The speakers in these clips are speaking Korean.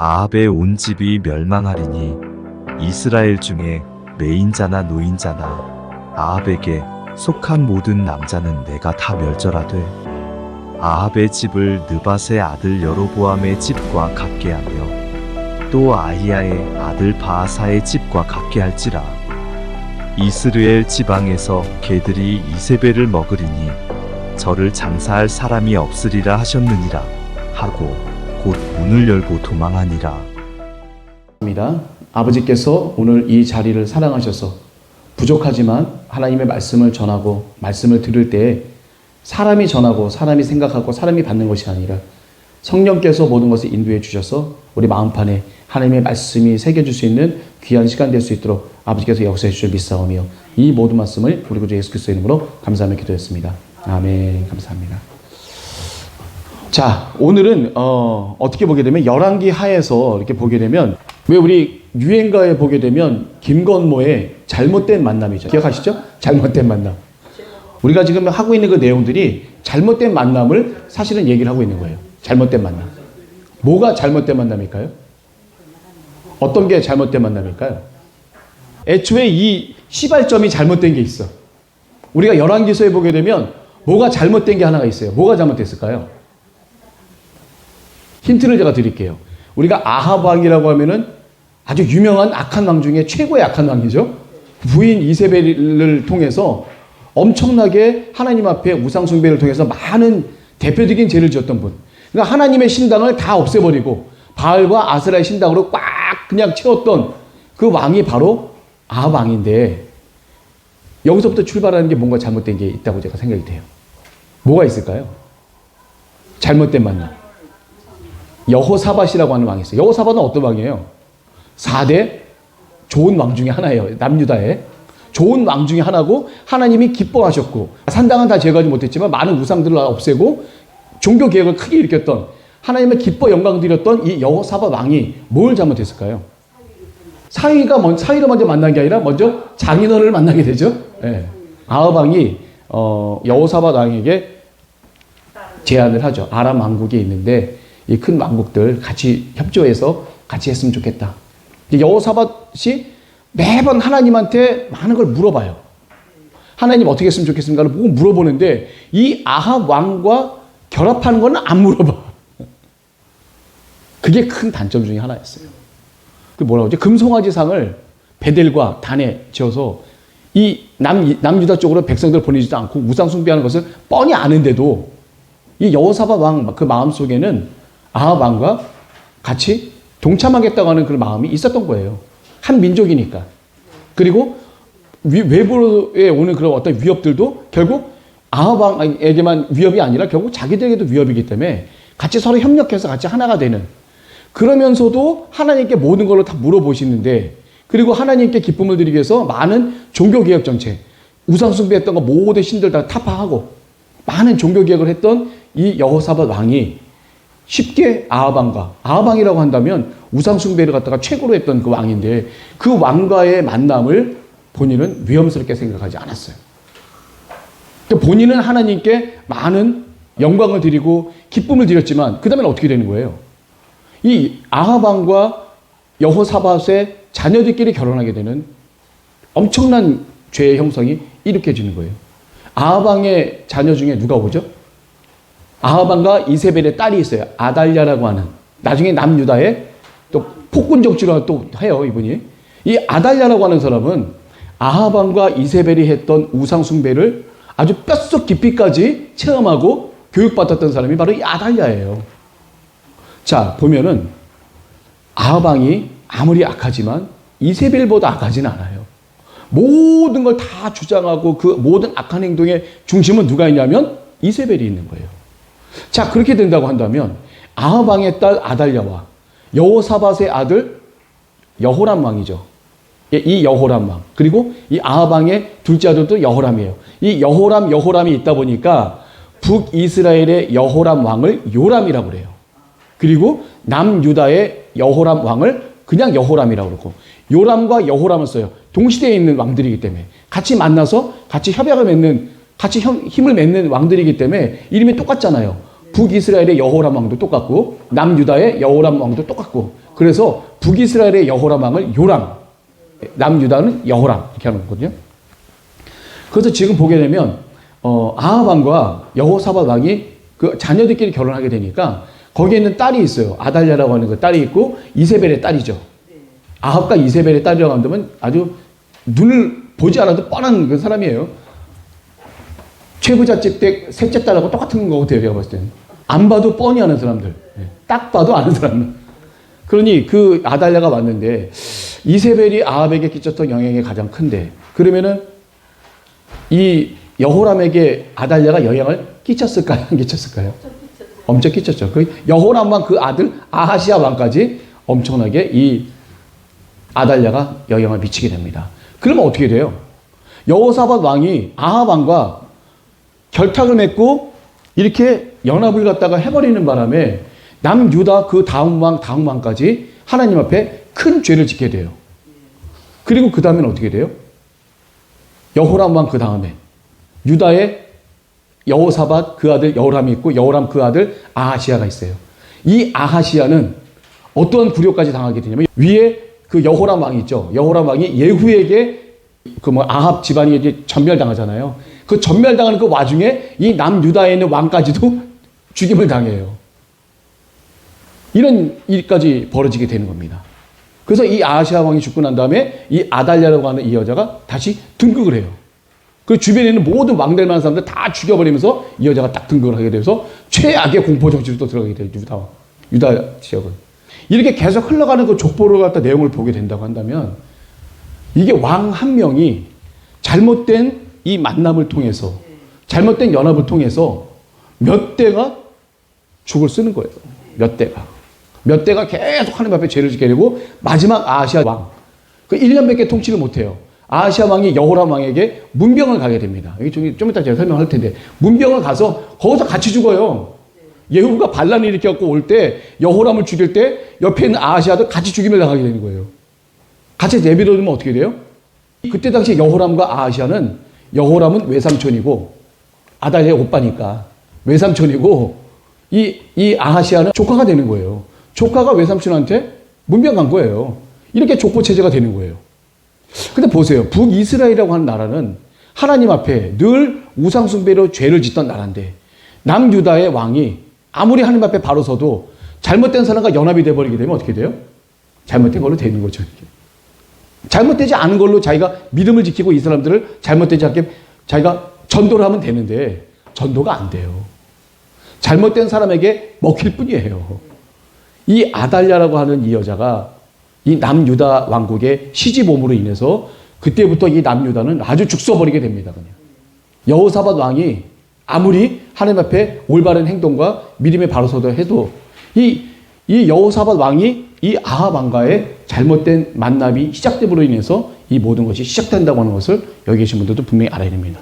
아합의 온 집이 멸망하리니 이스라엘 중에 매인자나 노인자나 아합에게 속한 모든 남자는 내가 다 멸절하되 아합의 집을 느밧의 아들 여로보암의 집과 같게 하며 또 아히야의 아들 바아사의 집과 같게 할지라. 이스르엘 지방에서 개들이 이세벨을 먹으리니 저를 장사할 사람이 없으리라 하셨느니라 하고 곧 문을 열고 도망하니라. 아버지께서 오늘 이 자리를 사랑하셔서 부족하지만 하나님의 말씀을 전하고 말씀을 들을 때 사람이 전하고 사람이 생각하고 사람이 받는 것이 아니라 성령께서 모든 것을 인도해 주셔서 우리 마음판에 하나님의 말씀이 새겨질 수 있는 귀한 시간 될 수 있도록 아버지께서 역사해 주실 믿사오며 이 모든 말씀을 우리 구주 예수 그리스도의 이름으로 감사하며 기도했습니다. 아멘. 감사합니다. 자, 오늘은 어떻게 보게 되면 열왕기 하에서 이렇게 보게 되면 왜 우리 유행가에 보게 되면 김건모의 잘못된 만남이죠. 기억하시죠? 잘못된 만남. 우리가 지금 하고 있는 그 내용들이 잘못된 만남을 사실은 얘기를 하고 있는 거예요. 잘못된 만남. 뭐가 잘못된 만남일까요? 어떤 게 잘못된 만남일까요? 애초에 이 시발점이 잘못된 게 있어. 우리가 열왕기서에 보게 되면 뭐가 잘못된 게 하나가 있어요. 뭐가 잘못됐을까요? 힌트를 제가 드릴게요. 우리가 아합 왕이라고 하면은 아주 유명한 악한 왕 중에 최고의 악한 왕이죠. 부인 이세벨을 통해서 엄청나게 하나님 앞에 우상 숭배를 통해서 많은 대표적인 죄를 지었던 분. 그러니까 하나님의 신당을 다 없애버리고 바알과 아스라의 신당으로 꽉 그냥 채웠던 그 왕이 바로 아합 왕인데 여기서부터 출발하는 게 뭔가 잘못된 게 있다고 제가 생각이 돼요. 뭐가 있을까요? 잘못된 만남. 여호사밧이라고 하는 왕이 있어요. 여호사밧은 어떤 왕이에요? 4대 좋은 왕 중에 하나예요. 남유다의 좋은 왕 중에 하나고 하나님이 기뻐하셨고 산당은 다 제거하지 못했지만 많은 우상들을 없애고 종교 개혁을 크게 일으켰던 하나님의 기뻐 영광 드렸던 이 여호사밧 왕이 뭘 잘못했을까요? 사위를 먼저 만난 게 아니라 먼저 장인어른을 만나게 되죠. 네. 아합 왕이 여호사밧 왕에게 제안을 하죠. 아람 왕국에 있는데 이 큰 왕국들 같이 협조해서 같이 했으면 좋겠다. 여호사밧이 매번 하나님한테 많은 걸 물어봐요. 하나님 어떻게 했으면 좋겠습니까를 보고 물어보는데 이 아합 왕과 결합하는 건 안 물어봐. 그게 큰 단점 중에 하나였어요. 그 뭐라고 하죠? 금송아지상을 베델과 단에 지어서 이 남유다 쪽으로 백성들 보내지도 않고 우상 숭배하는 것을 뻔히 아는데도 이 여호사밧 왕 그 마음 속에는 아합 왕과 같이 동참하겠다고 하는 그런 마음이 있었던 거예요. 한 민족이니까. 그리고 외부에 오는 그런 어떤 위협들도 결국 아합 왕에게만 위협이 아니라 결국 자기들에게도 위협이기 때문에 같이 서로 협력해서 같이 하나가 되는, 그러면서도 하나님께 모든 걸로 다 물어보시는데, 그리고 하나님께 기쁨을 드리기 위해서 많은 종교개혁 정책, 우상 숭배했던 거 모든 신들 다 타파하고 많은 종교개혁을 했던 이 여호사밧 왕이 쉽게 아합 왕이라고 한다면 우상 숭배를 갖다가 최고로 했던 그 왕인데 그 왕과의 만남을 본인은 위험스럽게 생각하지 않았어요. 본인은 하나님께 많은 영광을 드리고 기쁨을 드렸지만 그 다음에는 어떻게 되는 거예요? 이 아합 왕과 여호사밧의 자녀들끼리 결혼하게 되는 엄청난 죄의 형성이 일으켜지는 거예요. 아합 왕의 자녀 중에 누가 오죠? 아합 왕과 이세벨의 딸이 있어요. 아달랴라고 하는. 나중에 남유다의 또 폭군 정치를 또 해요, 이분이. 이 아달랴라고 하는 사람은 아합 왕과 이세벨이 했던 우상 숭배를 아주 뼛속 깊이까지 체험하고 교육받았던 사람이 바로 이 아달랴예요. 자, 보면은 아합 왕이 아무리 악하지만 이세벨보다 악하지는 않아요. 모든 걸 다 주장하고 그 모든 악한 행동의 중심은 누가 있냐면 이세벨이 있는 거예요. 자, 그렇게 된다고 한다면 아합 왕의 딸 아달랴와 여호사밧의 아들 여호람 왕이죠. 이 여호람 왕, 그리고 이 아합 왕의 둘째 아들도 여호람이에요. 이 여호람이 있다 보니까 북이스라엘의 여호람 왕을 요람이라고 그래요. 그리고 남유다의 여호람 왕을 그냥 여호람이라고 그러고, 요람과 여호람을 써요. 동시대에 있는 왕들이기 때문에 같이 만나서 같이 협약을 맺는, 같이 힘을 맺는 왕들이기 때문에 이름이 똑같잖아요. 북이스라엘의 여호람 왕도 똑같고 남유다의 여호람 왕도 똑같고, 그래서 북이스라엘의 여호람 왕을 요람, 남유다는 여호람 이렇게 하는 거거든요. 그래서 지금 보게 되면 아합 왕과 여호사밧 왕이 그 자녀들끼리 결혼하게 되니까 거기에 있는 딸이 있어요. 아달랴라고 하는 그 딸이 있고 이세벨의 딸이죠. 아합과 이세벨의 딸이라고 한다면 아주 눈을 보지 않아도 뻔한 그 사람이에요. 최부잣집 때 셋째 딸하고 똑같은 거 같아요. 제가 봤을 때는. 안 봐도 뻔히 아는 사람들. 딱 봐도 아는 사람들. 그러니 그 아달랴가 왔는데 이세벨이 아합에게 끼쳤던 영향이 가장 큰데 그러면은 이 여호람에게 아달랴가 영향을 끼쳤을까요? 안 끼쳤을까요? 엄청 끼쳤죠. 그 여호람 왕 그 아들 아하시아 왕까지 엄청나게 이 아달랴가 영향을 미치게 됩니다. 그러면 어떻게 돼요? 여호사밧 왕이 아합 왕과 결탁을 맺고 이렇게 연합을 갖다가 해버리는 바람에 남유다 그 다음 왕까지 하나님 앞에 큰 죄를 짓게 돼요. 그리고 그 다음에는 어떻게 돼요? 여호람 왕 그 다음에 유다의 여호사밧 그 아들 여호람이 있고 여호람 그 아들 아하시아가 있어요. 이 아하시아는 어떠한 굴욕까지 당하게 되냐면 위에 그 여호람 왕이 있죠. 여호람 왕이 예후에게 그 아합 집안이 이제 전멸당하잖아요. 그 전멸당하는 그 와중에 이 남유다에 있는 왕까지도 죽임을 당해요. 이런 일까지 벌어지게 되는 겁니다. 그래서 이 아하시아 왕이 죽고 난 다음에 이 아달랴라고 하는 이 여자가 다시 등극을 해요. 그 주변에 있는 모든 왕될 만한 사람들 다 죽여버리면서 이 여자가 딱 등극을 하게 돼서 최악의 공포 정치로 또 들어가게 돼요. 유다 지역은. 이렇게 계속 흘러가는 그 족보를 갖다 내용을 보게 된다고 한다면 이게 왕 한 명이 잘못된 이 만남을 통해서 잘못된 연합을 통해서 몇 대가 죽을 쓰는 거예요. 몇 대가 계속 하나님 앞에 죄를 짓게 되고 마지막 아하시아 왕 그 1년밖에 통치를 못해요. 아하시아 왕이 여호람 왕에게 문병을 가게 됩니다. 여기 좀 이따 제가 설명할 텐데 문병을 가서 거기서 같이 죽어요. 예후가 반란을 일으켜갖고 올 때 여호람을 죽일 때 옆에 있는 아하시아도 같이 죽임을 당하게 되는 거예요. 같이 내버려두면 어떻게 돼요? 그때 당시 여호람과 아하시아는 여호람은 외삼촌이고 아달랴의 오빠니까 외삼촌이고 이 아하시아는 조카가 되는 거예요. 조카가 외삼촌한테 문병 간 거예요. 이렇게 족보 체제가 되는 거예요. 근데 보세요. 북이스라엘이라고 하는 나라는 하나님 앞에 늘 우상숭배로 죄를 짓던 나라인데 남유다의 왕이 아무리 하나님 앞에 바로 서도 잘못된 사람과 연합이 돼버리게 되면 어떻게 돼요? 잘못된 걸로 되는 거죠. 잘못되지 않은 걸로 자기가 믿음을 지키고 이 사람들을 잘못되지 않게 자기가 전도를 하면 되는데 전도가 안 돼요. 잘못된 사람에게 먹힐 뿐이에요. 이 아달랴라고 하는 이 여자가 이 남유다 왕국의 시집옴으로 인해서 그때부터 이 남유다는 아주 죽서버리게 됩니다. 그냥. 여호사밧 왕이 아무리 하나님 앞에 올바른 행동과 믿음에 바로 서도 해도 이 여호사밧 왕이 이 아합 왕과의 잘못된 만남이 시작됨으로 인해서 이 모든 것이 시작된다고 하는 것을 여기 계신 분들도 분명히 알아야 됩니다.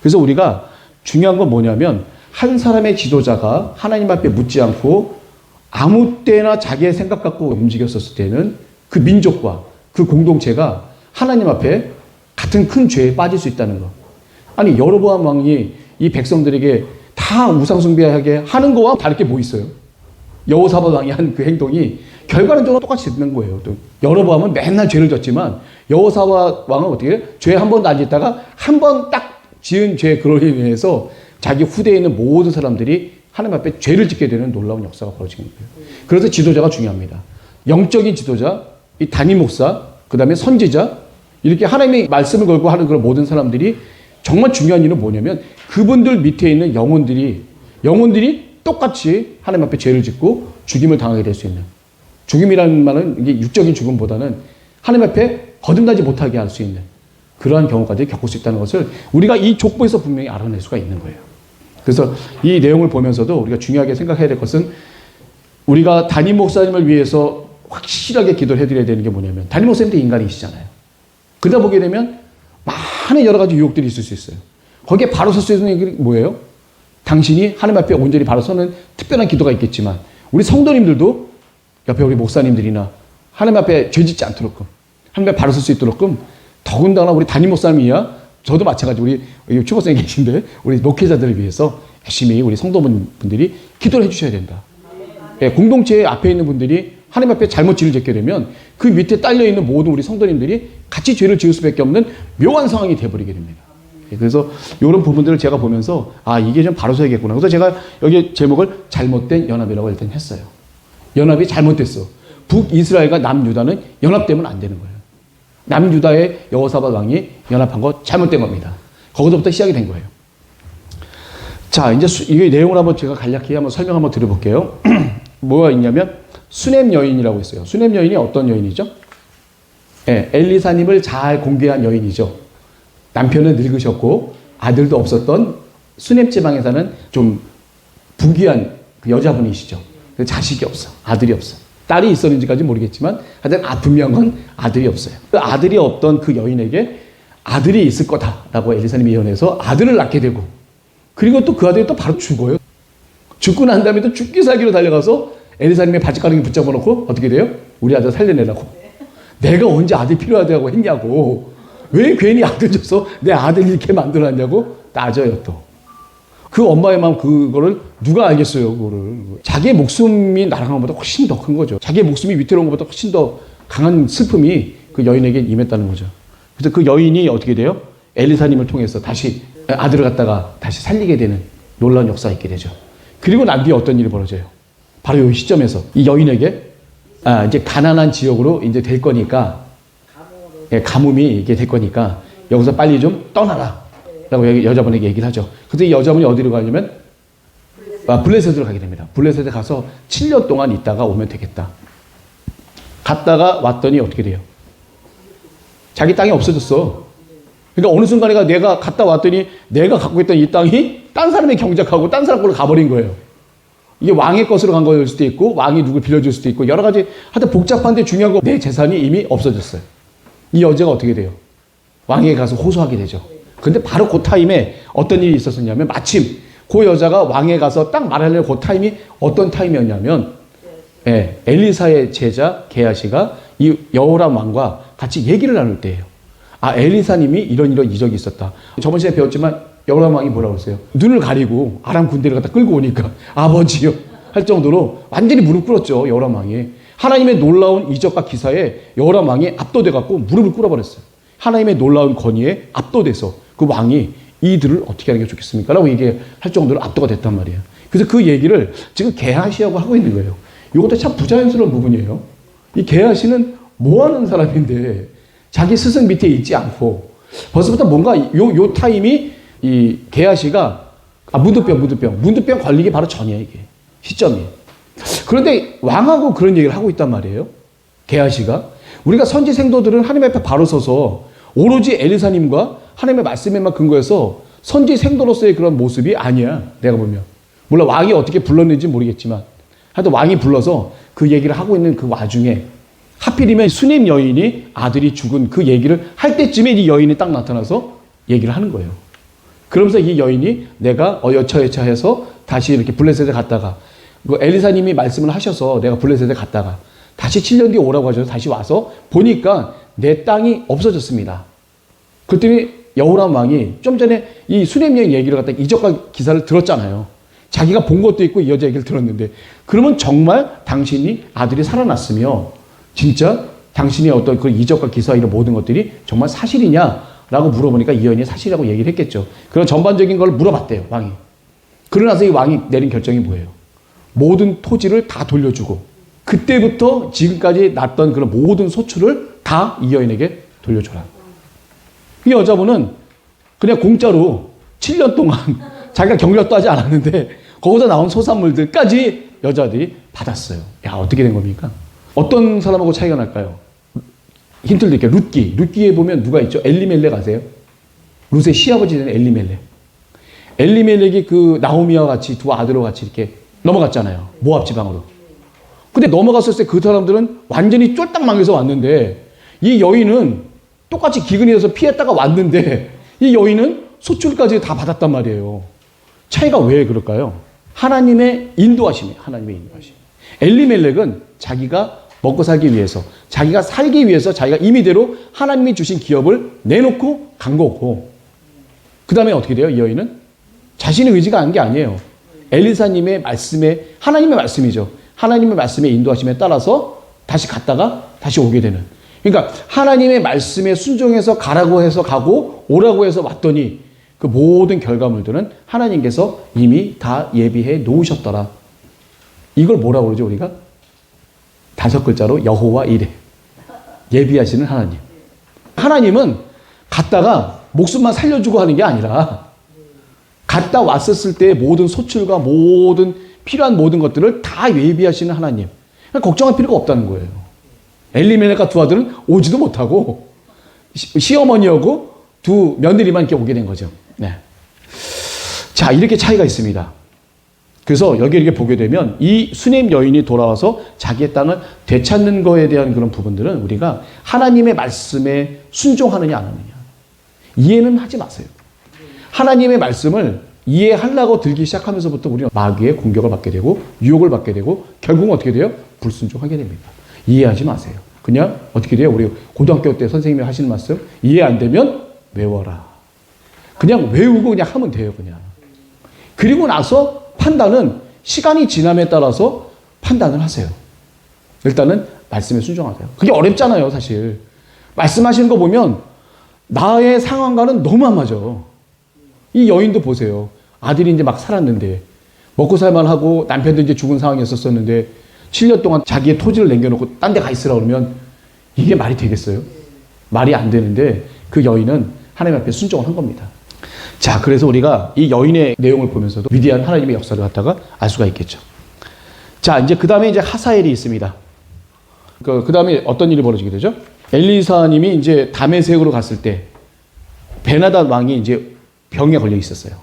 그래서 우리가 중요한 건 뭐냐면 한 사람의 지도자가 하나님 앞에 묻지 않고 아무 때나 자기의 생각 갖고 움직였었을 때는 그 민족과 그 공동체가 하나님 앞에 같은 큰 죄에 빠질 수 있다는 거. 아니 여로보암 왕이 이 백성들에게 다 우상숭배하게 하는 거와 다를 게 뭐 있어요? 여호사밧 왕이 한 그 행동이 결과는 좀 똑같이 되는 거예요. 또 여로보암은 맨날 죄를 졌지만 여호사밧 왕은 어떻게 해요? 죄 한 번도 안 짓다가 한 번 딱 지은 죄 그로 인해서 자기 후대에 있는 모든 사람들이 하나님 앞에 죄를 짓게 되는 놀라운 역사가 벌어지는 거예요. 그래서 지도자가 중요합니다. 영적인 지도자, 이 단임 목사, 그 다음에 선지자, 이렇게 하나님의 말씀을 걸고 하는 그런 모든 사람들이 정말 중요한 일은 뭐냐면 그분들 밑에 있는 영혼들이 똑같이 하나님 앞에 죄를 짓고 죽임을 당하게 될 수 있는, 죽임이라는 말은 이게 육적인 죽음보다는 하나님 앞에 거듭나지 못하게 할 수 있는 그러한 경우까지 겪을 수 있다는 것을 우리가 이 족보에서 분명히 알아낼 수가 있는 거예요. 그래서 이 내용을 보면서도 우리가 중요하게 생각해야 될 것은 우리가 담임 목사님을 위해서 확실하게 기도를 해드려야 되는 게 뭐냐면 담임 목사님도 인간이시잖아요. 그러다 보게 되면 많은 여러 가지 유혹들이 있을 수 있어요. 거기에 바로 설 수 있는 게 뭐예요? 당신이 하나님 앞에 온전히 바로 서는 특별한 기도가 있겠지만 우리 성도님들도 옆에 우리 목사님들이나 하나님 앞에 죄 짓지 않도록 하나님 앞에 바로 설 수 있도록 더군다나 우리 담임 목사님이야 저도 마찬가지 우리 최 목사님 계신데 우리 목회자들을 위해서 열심히 우리 성도분들이 기도를 해주셔야 된다. 예, 공동체 앞에 있는 분들이 하나님 앞에 잘못 죄를 짓게 되면 그 밑에 딸려 있는 모든 우리 성도님들이 같이 죄를 지을 수밖에 없는 묘한 상황이 돼버리게 됩니다. 예, 그래서 이런 부분들을 제가 보면서 아 이게 좀 바로 서야겠구나. 그래서 제가 여기 제목을 잘못된 연합이라고 일단 했어요. 연합이 잘못됐어. 북이스라엘과 남유다는 연합되면 안 되는 거예요. 남유다의 여호사밧 왕이 연합한 거 잘못된 겁니다. 거기서부터 시작이 된 거예요. 자, 이제 이 내용을 한번 제가 간략히 한번 설명 한번 드려볼게요. 뭐가 있냐면 수넴 여인이라고 있어요. 수넴 여인이 어떤 여인이죠? 예, 엘리사님을 잘 공개한 여인이죠. 남편은 늙으셨고 아들도 없었던 수넴 지방에 사는 좀 부귀한 그 여자분이시죠. 자식이 없어. 아들이 없어. 딸이 있었는지까지 모르겠지만 하여튼 분명한 건 아들이 없어요. 그 아들이 없던 그 여인에게 아들이 있을 거다라고 엘리사님이 예언해서 아들을 낳게 되고 그리고 또 그 아들이 또 바로 죽어요. 죽고 난 다음에 또 죽기 살기로 달려가서 엘리사님의 바짓가랑이 붙잡아 놓고 어떻게 돼요? 우리 아들 살려내라고. 내가 언제 아들 필요하다고 했냐고. 왜 괜히 아들 줘서 내 아들 이렇게 만들어놨냐고 따져요 또. 그 엄마의 마음 그거를 누가 알겠어요 그거를. 자기의 목숨이 날아간 것보다 훨씬 더 큰 거죠. 자기의 목숨이 위태로운 것보다 훨씬 더 강한 슬픔이 그 여인에게 임했다는 거죠. 그래서 그 여인이 어떻게 돼요? 엘리사님을 통해서 다시 아들을 갖다가 다시 살리게 되는 놀라운 역사가 있게 되죠. 그리고 난 뒤에 어떤 일이 벌어져요? 바로 이 시점에서 이 여인에게 이제 가난한 지역으로 이제 될 거니까 가뭄이 이게 될 거니까 여기서 빨리 좀 떠나라 라고 여자분에게 얘기를 하죠. 그래서 이 여자분이 어디로 가냐면 블레셋으로 가게 됩니다. 블레셋에 가서 7년 동안 있다가 오면 되겠다. 갔다가 왔더니 어떻게 돼요? 자기 땅이 없어졌어. 그러니까 어느 순간에 내가 갔다 왔더니 내가 갖고 있던 이 땅이 딴 사람의 경작하고 딴 사람 걸로 가버린 거예요. 이게 왕의 것으로 간 거일 수도 있고 왕이 누굴 빌려줄 수도 있고 여러 가지 하여튼 복잡한데 중요한 거 내 재산이 이미 없어졌어요. 이 여자가 어떻게 돼요? 왕에게 가서 호소하게 되죠. 근데 바로 그 타임에 어떤 일이 있었냐면 마침 그 여자가 왕에 가서 딱 말하려는 그 타임이 어떤 타임이었냐면 엘리사의 제자 게하시가 이 여호람 왕과 같이 얘기를 나눌 때예요. 아 엘리사님이 이런 이적이 있었다. 저번 시간에 배웠지만 여호람 왕이 뭐라고 했어요? 눈을 가리고 아람 군대를 갖다 끌고 오니까 아버지요 할 정도로 완전히 무릎 꿇었죠. 여호람 왕이. 하나님의 놀라운 이적과 기사에 여호람 왕이 압도돼 갖고 무릎을 꿇어버렸어요. 하나님의 놀라운 권위에 압도돼서 그 왕이 이들을 어떻게 하는 게 좋겠습니까? 라고 얘기할 정도로 압도가 됐단 말이에요. 그래서 그 얘기를 지금 게하시하고 하고 있는 거예요. 이것도 참 부자연스러운 부분이에요. 이 게하시는 뭐 하는 사람인데 자기 스승 밑에 있지 않고 벌써부터 뭔가 요 타임이 이 게하시가 문두병 걸리기 바로 전이야 이게 시점이. 그런데 왕하고 그런 얘기를 하고 있단 말이에요. 게하시가 우리가 선지 생도들은 하나님 앞에 바로 서서 오로지 엘리사님과 하나님의 말씀에만 근거해서 선지 생도로서의 그런 모습이 아니야. 내가 보면 물론 왕이 어떻게 불렀는지 모르겠지만 하여튼 왕이 불러서 그 얘기를 하고 있는 그 와중에 하필이면 수넴 여인이 아들이 죽은 그 얘기를 할 때쯤에 이 여인이 딱 나타나서 얘기를 하는 거예요. 그러면서 이 여인이 내가 여차여차해서 다시 이렇게 블레셋에 갔다가 그 엘리사님이 말씀을 하셔서 내가 블레셋에 갔다가 다시 7년 뒤에 오라고 하셔서 다시 와서 보니까 내 땅이 없어졌습니다. 그랬더니 여호람 왕이 좀 전에 이 수넴 여인 얘기를 갖다 이적과 기사를 들었잖아요. 자기가 본 것도 있고 이 여자 얘기를 들었는데 그러면 정말 당신이 아들이 살아났으며 진짜 당신의 어떤 그 이적과 기사 이런 모든 것들이 정말 사실이냐라고 물어보니까 이 여인이 사실이라고 얘기를 했겠죠. 그런 전반적인 걸 물어봤대요, 왕이. 그러나서 이 왕이 내린 결정이 뭐예요? 모든 토지를 다 돌려주고 그때부터 지금까지 났던 그런 모든 소출을 다 이 여인에게 돌려줘라. 이 여자분은 그냥 공짜로 7년 동안 자기가 경력도 하지 않았는데 거기서 나온 소산물들까지 여자들이 받았어요. 야, 어떻게 된 겁니까? 어떤 사람하고 차이가 날까요? 힌트를 드릴게요. 룻기에 보면 누가 있죠? 엘리멜렉 아세요? 룻의 시아버지 되는 엘리멜렉. 엘리멜렉이 그 나오미와 같이 두 아들과 같이 이렇게 넘어갔잖아요. 모압 지방으로. 근데 넘어갔을 때 그 사람들은 완전히 쫄딱 망해서 왔는데 이 여인은 똑같이 기근이 돼서 피했다가 왔는데 이 여인은 소출까지 다 받았단 말이에요. 차이가 왜 그럴까요? 하나님의 인도하심이에요. 하나님의 인도하심. 엘리멜렉은 자기가 먹고 살기 위해서 자기가 살기 위해서 자기가 임의대로 하나님이 주신 기업을 내놓고 간 거고 그 다음에 어떻게 돼요? 이 여인은 자신의 의지가 한 게 아니에요. 엘리사님의 말씀에 하나님의 말씀이죠. 하나님의 말씀에 인도하심에 따라서 다시 갔다가 다시 오게 되는. 그러니까 하나님의 말씀에 순종해서 가라고 해서 가고 오라고 해서 왔더니 그 모든 결과물들은 하나님께서 이미 다 예비해 놓으셨더라. 이걸 뭐라고 그러죠, 우리가? 5글자로 여호와 이레. 예비하시는 하나님. 하나님은 갔다가 목숨만 살려주고 하는 게 아니라 갔다 왔었을 때의 모든 소출과 모든 필요한 모든 것들을 다 예비하시는 하나님. 그러니까 걱정할 필요가 없다는 거예요. 엘리멜렉과 두 아들은 오지도 못하고 시어머니하고 두 며느리만 이렇게 오게 된 거죠. 네. 자, 이렇게 차이가 있습니다. 그래서 여기 이렇게 보게 되면 이 수넴 여인이 돌아와서 자기의 땅을 되찾는 거에 대한 그런 부분들은 우리가 하나님의 말씀에 순종하느냐 안 하느냐. 이해는 하지 마세요. 하나님의 말씀을 이해하려고 들기 시작하면서부터 우리는 마귀의 공격을 받게 되고 유혹을 받게 되고 결국은 어떻게 돼요? 불순종하게 됩니다. 이해하지 마세요. 그냥 어떻게 돼요? 우리 고등학교 때 선생님이 하시는 말씀 이해 안 되면 외워라. 그냥 외우고 그냥 하면 돼요. 그냥. 그리고 나서 판단은 시간이 지남에 따라서 판단을 하세요. 일단은 말씀에 순종하세요. 그게 어렵잖아요, 사실. 말씀하시는 거 보면 나의 상황과는 너무 안 맞아. 이 여인도 보세요. 아들이 이제 막 살았는데 먹고 살만하고 남편도 이제 죽은 상황이었었는데 7년 동안 자기의 토지를 남겨놓고 딴 데 가 있으라 그러면 이게 말이 되겠어요? 말이 안 되는데 그 여인은 하나님 앞에 순종을 한 겁니다. 자, 그래서 우리가 이 여인의 내용을 보면서도 위대한 하나님의 역사를 갖다가 알 수가 있겠죠. 자, 이제 그 다음에 이제 하사엘이 있습니다. 그 다음에 어떤 일이 벌어지게 되죠? 엘리사님이 이제 다메섹으로 갔을 때 베나닷 왕이 이제 병에 걸려 있었어요.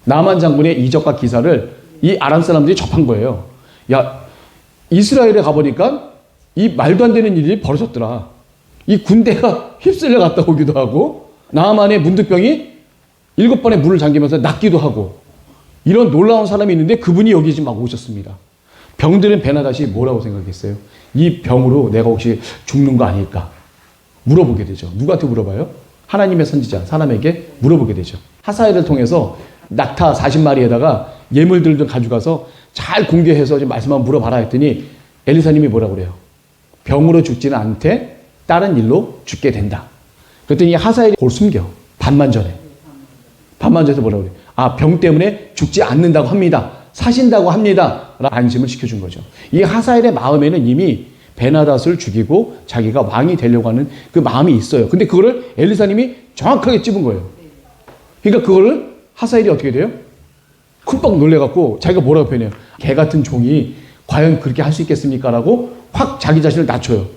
나만 장군의 이적과 기사를 이 아람 사람들이 접한 거예요. 야, 이스라엘에 가보니까 이 말도 안 되는 일이 벌어졌더라. 이 군대가 휩쓸려 갔다 오기도 하고 나만의 문득병이 7번의 물을 잠기면서 낫기도 하고 이런 놀라운 사람이 있는데 그분이 여기 지금 막 오셨습니다. 병들은 베나닷이 뭐라고 생각했어요? 이 병으로 내가 혹시 죽는 거 아닐까? 물어보게 되죠. 누구한테 물어봐요? 하나님의 선지자 사람에게 물어보게 되죠. 하사엘을 통해서 낙타 40마리에다가 예물들도 가져가서 잘 공개해서 좀 말씀 한번 물어봐라 했더니 엘리사님이 뭐라고 그래요? 병으로 죽지는 않되 다른 일로 죽게 된다. 그랬더니 하사엘이 그걸 숨겨. 반만전에 뭐라고 그래요? 아, 병 때문에 죽지 않는다고 합니다. 사신다고 합니다. 라고 안심을 시켜준 거죠. 이 하사엘의 마음에는 이미 베나닷을 죽이고 자기가 왕이 되려고 하는 그 마음이 있어요. 근데 그거를 엘리사님이 정확하게 찝은 거예요. 그러니까 그거를 하사엘이 어떻게 돼요? 흠뻑 놀래갖고 자기가 뭐라고 표현해요? 개 같은 종이 과연 그렇게 할 수 있겠습니까? 라고 확 자기 자신을 낮춰요.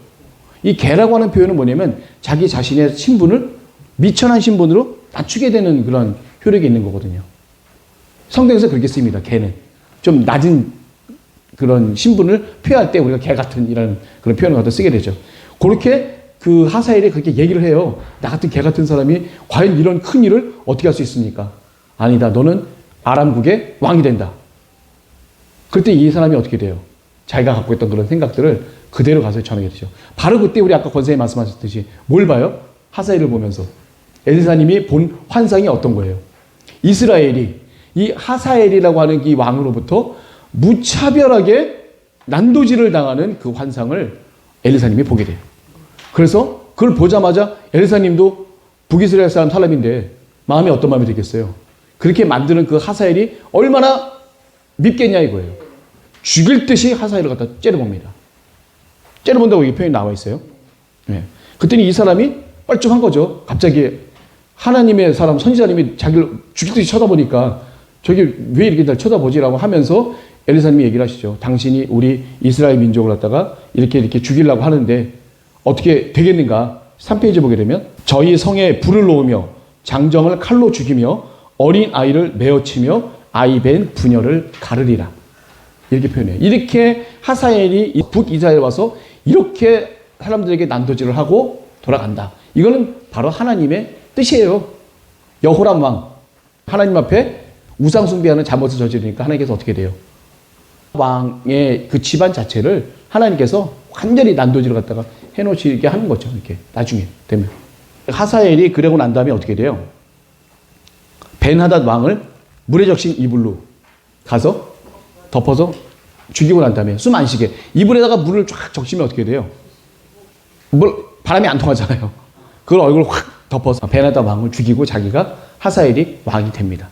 이 개라고 하는 표현은 뭐냐면 자기 자신의 신분을 미천한 신분으로 낮추게 되는 그런 효력이 있는 거거든요. 성경에서 그렇게 씁니다. 개는. 좀 낮은 그런 신분을 표현할 때 우리가 개 같은 이라는 그런 표현을 갖다 쓰게 되죠. 그렇게 그 하사엘이 그렇게 얘기를 해요. 나 같은 개 같은 사람이 과연 이런 큰 일을 어떻게 할 수 있습니까? 아니다. 너는 아람국의 왕이 된다. 그때 이 사람이 어떻게 돼요? 자기가 갖고 있던 그런 생각들을 그대로 가서 전하게 되죠. 바로 그때 우리 아까 권사님 말씀하셨듯이 뭘 봐요? 하사엘을 보면서. 엘리사님이 본 환상이 어떤 거예요? 이스라엘이 이 하사엘이라고 하는 이 왕으로부터 무차별하게 난도질을 당하는 그 환상을 엘리사님이 보게 돼요. 그래서 그걸 보자마자 엘리사님도 북이스라엘 사람인데 마음이 어떤 마음이 되겠어요? 그렇게 만드는 그 하사엘이 얼마나 밉겠냐 이거예요. 죽일 듯이 하사엘을 갖다 째려봅니다. 째려본다고 이 표현이 나와 있어요. 네. 그랬더니 이 사람이 뻘쭘한 거죠. 갑자기 하나님의 사람 선지자님이 자기를 죽일 듯이 쳐다보니까 저게 왜 이렇게 날 쳐다보지라고 하면서 엘리사님이 얘기를 하시죠. 당신이 우리 이스라엘 민족을 갖다가 이렇게 죽이려고 하는데 어떻게 되겠는가? 3페이지 보게 되면 저희 성에 불을 놓으며 장정을 칼로 죽이며 어린 아이를 메어치며 아이벤 부녀를 가르리라. 이렇게 표현해요. 이렇게 하사엘이 북이스라엘에 와서 이렇게 사람들에게 난도질을 하고 돌아간다. 이거는 바로 하나님의 뜻이에요. 여호람 왕. 하나님 앞에 우상 숭배하는 잘못을 저지르니까 하나님께서 어떻게 돼요? 왕의 그 집안 자체를 하나님께서 완전히 난도질을 갖다가 해놓으시게 하는 거죠. 이렇게 나중에 되면. 하사엘이 그러고 난 다음에 어떻게 돼요? 벤하닷 왕을 물에 적신 이불로 가서 덮어서 죽이고 난 다음에 숨 안 쉬게 이불에다가 물을 쫙 적시면 어떻게 돼요? 바람이 안 통하잖아요. 그걸 얼굴을 확 덮어서 베나다 왕을 죽이고 자기가 하사엘이 왕이 됩니다.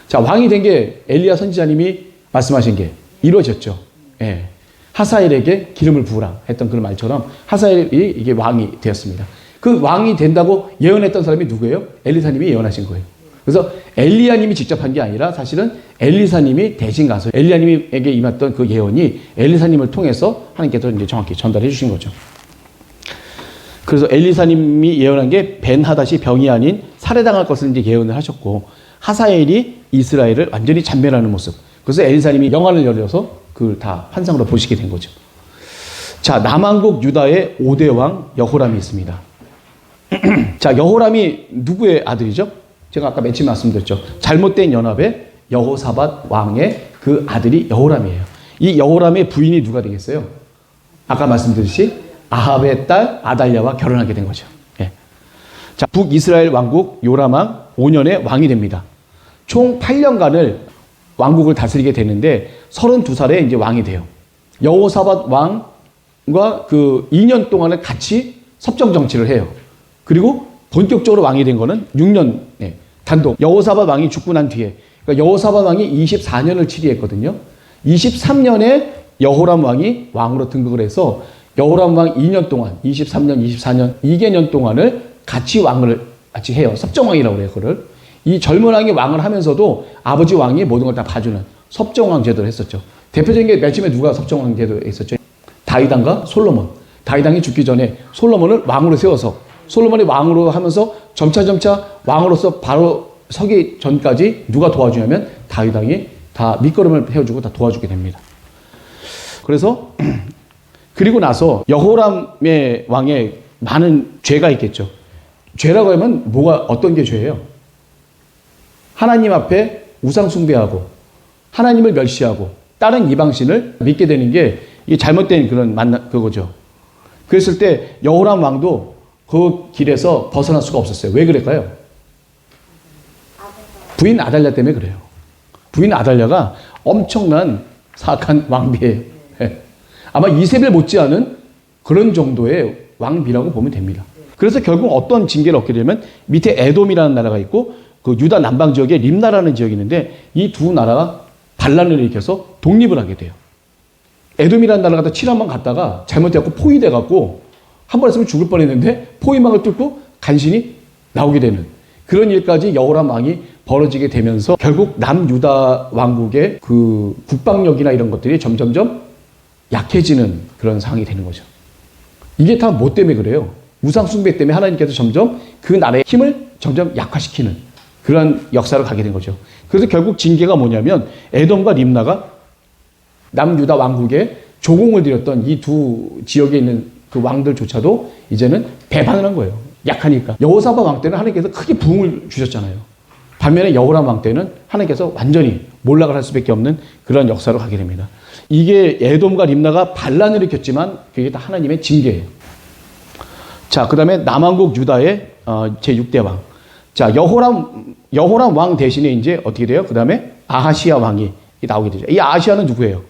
자, 왕이 된 게 엘리야 선지자님이 말씀하신 게 이루어졌죠. 예. 하사엘에게 기름을 부으라 했던 그 말처럼 하사엘이 이게 왕이 되었습니다. 그 왕이 된다고 예언했던 사람이 누구예요? 엘리사님이 예언하신 거예요. 그래서 엘리야님이 직접 한 게 아니라 사실은 엘리사님이 대신 가서 엘리야님에게 임했던 그 예언이 엘리사님을 통해서 하나님께서 이제 정확히 전달해 주신 거죠. 그래서 엘리사님이 예언한 게 벤하닷이 병이 아닌 살해당할 것을 이제 예언을 하셨고 하사엘이 이스라엘을 완전히 잔멸하는 모습. 그래서 엘리사님이 영안을 열려서 그걸 다 환상으로 보시게 된 거죠. 자, 남왕국 유다의 5대 왕 여호람이 있습니다. 자, 여호람이 누구의 아들이죠? 제가 아까 맨 처음에 말씀드렸죠. 잘못된 연합의 여호사밧 왕의 그 아들이 여호람이에요. 이 여호람의 부인이 누가 되겠어요? 아까 말씀드렸듯이 아합의 딸 아달랴와 결혼하게 된 거죠. 예. 자, 북이스라엘 왕국 요람 왕 5년에 왕이 됩니다. 총 8년간을 왕국을 다스리게 되는데 32살에 이제 왕이 돼요. 여호사밧 왕과 그 2년 동안을 같이 섭정 정치를 해요. 그리고 본격적으로 왕이 된 거는 6년 단독. 여호사밧 왕이 죽고 난 뒤에, 그러니까 여호사밧 왕이 24년을 치리했거든요. 23년에 여호람 왕이 왕으로 등극을 해서 여호람 왕 2년 동안, 23년, 24년, 2개년 동안을 같이 왕을 같이 해요. 섭정왕이라고 그래요, 그거를. 이 젊은 왕이 왕을 하면서도 아버지 왕이 모든 걸 다 봐주는 섭정왕 제도를 했었죠. 대표적인 게 맨 처음에 누가 섭정왕 제도를 했었죠? 다윗왕과 솔로몬. 다윗왕이 죽기 전에 솔로몬을 왕으로 세워서 솔로몬이 왕으로 하면서 점차 왕으로서 바로 서기 전까지 누가 도와주냐면 다윗왕이 다 밑거름을 해주고 다 도와주게 됩니다. 그래서 그리고 나서 여호람의 왕에 많은 죄가 있겠죠. 죄라고 하면 어떤 게 죄예요? 하나님 앞에 우상 숭배하고 하나님을 멸시하고 다른 이방신을 믿게 되는 게 이게 잘못된 그거죠. 그랬을 때 여호람 왕도 그 길에서 벗어날 수가 없었어요. 왜 그럴까요? 부인 아달랴 때문에 그래요. 부인 아달랴가 엄청난 사악한 왕비예요. 아마 이세벨 못지않은 그런 정도의 왕비라고 보면 됩니다. 그래서 결국 어떤 징계를 얻게 되면 밑에 에돔이라는 나라가 있고 그 유다 남방 지역에 림나라는 지역이 있는데 이 두 나라가 반란을 일으켜서 독립을 하게 돼요. 에돔이라는 나라가 또 7년만 갔다가 잘못해갖고 포위돼갖고 한 번 했으면 죽을 뻔했는데 포위망을 뚫고 간신히 나오게 되는 그런 일까지 여호람 왕이 벌어지게 되면서 결국 남유다 왕국의 그 국방력이나 이런 것들이 점점점 약해지는 그런 상황이 되는 거죠. 이게 다 뭐 때문에 그래요? 우상 숭배 때문에 하나님께서 점점 그 나라의 힘을 점점 약화시키는 그런 역사를 가게 된 거죠. 그래서 결국 징계가 뭐냐면 에돔과 림나가 남유다 왕국에 조공을 드렸던 이 두 지역에 있는 그 왕들조차도 이제는 배반을 한 거예요. 약하니까. 여호사밧 왕 때는 하나님께서 크게 부흥을 주셨잖아요. 반면에 여호람 왕 때는 하나님께서 완전히 몰락을 할 수밖에 없는 그런 역사로 가게 됩니다. 이게 에돔과 림나가 반란을 일으켰지만 그게 다 하나님의 징계예요. 자, 그 다음에 남왕국 유다의 제6대 왕. 자, 여호람 왕 대신에 이제 어떻게 돼요? 그 다음에 아하시아 왕이 나오게 되죠. 이 아하시아는 누구예요?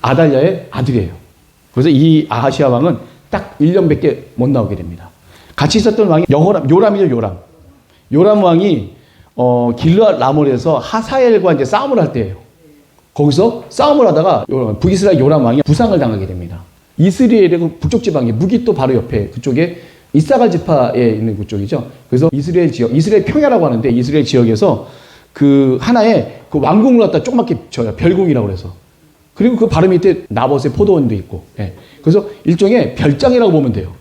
아달랴의 아들이에요. 그래서 이 아하시아 왕은 딱 1년밖에 못 나오게 됩니다. 같이 있었던 왕이 요람이죠, 요람. 요람 왕이 길르앗 라몰에서 하사엘과 이제 싸움을 할 때예요. 거기서 싸움을 하다가 북이스라엘 요람 왕이 부상을 당하게 됩니다. 이스라엘의 그 북쪽 지방에 무기또 바로 옆에 그쪽에 이사갈 지파에 있는 그쪽이죠. 그래서 이스라엘 지역, 이스라엘 평야라고 하는데 이스라엘 지역에서 그 하나의 그 왕궁을 갖다 조그맣게 져요. 별궁이라고 그래서. 그리고 그 바로 밑에 나봇의 포도원도 있고. 예. 그래서 일종의 별장이라고 보면 돼요.